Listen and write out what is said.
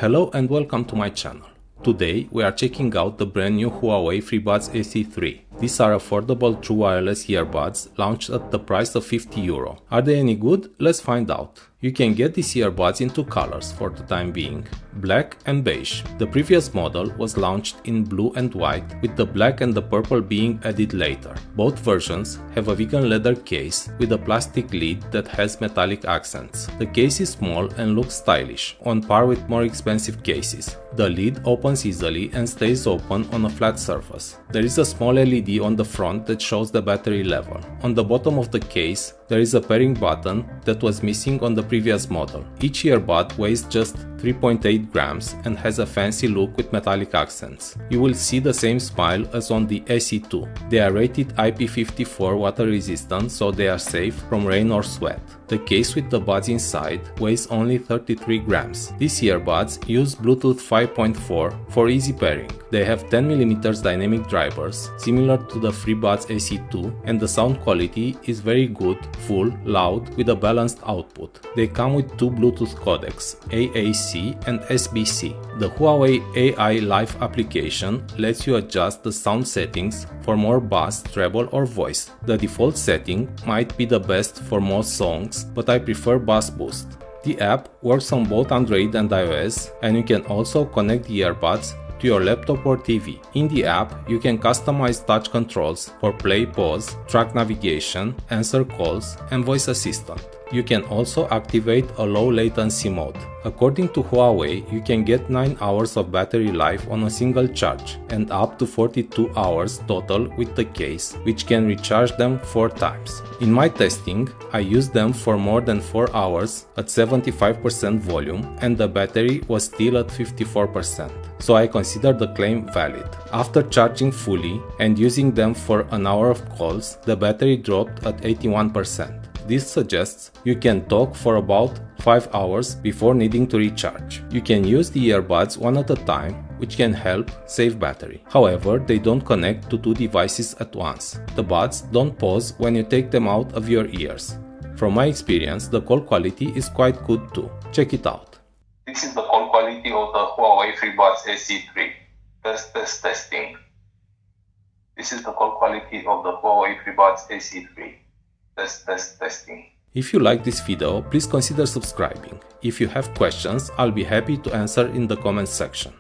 Hello and welcome to my channel. Today we are checking out the brand new Huawei Freebuds SE3. These are affordable true wireless earbuds launched at the price of €50. Are they any good? Let's find out. You can get these earbuds in two colors for the time being, black and beige. The previous model was launched in blue and white, with the black and the purple being added later. Both versions have a vegan leather case with a plastic lid that has metallic accents. The case is small and looks stylish, on par with more expensive cases. The lid opens easily and stays open on a flat surface. There is a small LED on the front that shows the battery level. On the bottom of the case, there is a pairing button that was missing on the previous model. Each earbud weighs just 3.8 grams and has a fancy look with metallic accents. You will see the same smile as on the SE2. They are rated IP54 water resistant, so they are safe from rain or sweat. The case with the buds inside weighs only 33 grams. These earbuds use Bluetooth 5.4 for easy pairing. They have 10mm dynamic drivers, similar to the Freebuds SE2, and the sound quality is very good, full, loud, with a balanced output. They come with two Bluetooth codecs, AAC and SBC. The Huawei AI Life application lets you adjust the sound settings for more bass, treble or voice. The default setting might be the best for most songs, but I prefer bass boost. The app works on both Android and iOS, and you can also connect the earbuds to your laptop or TV. In the app, you can customize touch controls for play, pause, track navigation, answer calls, and voice assistant. You can also activate a low latency mode. According to Huawei, you can get 9 hours of battery life on a single charge and up to 42 hours total with the case, which can recharge them 4 times. In my testing, I used them for more than 4 hours at 75% volume and the battery was still at 54%. So I consider the claim valid. After charging fully and using them for an hour of calls, the battery dropped at 81%. This suggests you can talk for about 5 hours before needing to recharge. You can use the earbuds one at a time, which can help save battery. However, they don't connect to two devices at once. The buds don't pause when you take them out of your ears. From my experience, the call quality is quite good too. Check it out. This is the call quality of the Huawei Freebuds SE3. Testing. This is the call quality of the Huawei Freebuds SE3. Testing. If you like this video, please consider subscribing. If you have questions, I'll be happy to answer in the comments section.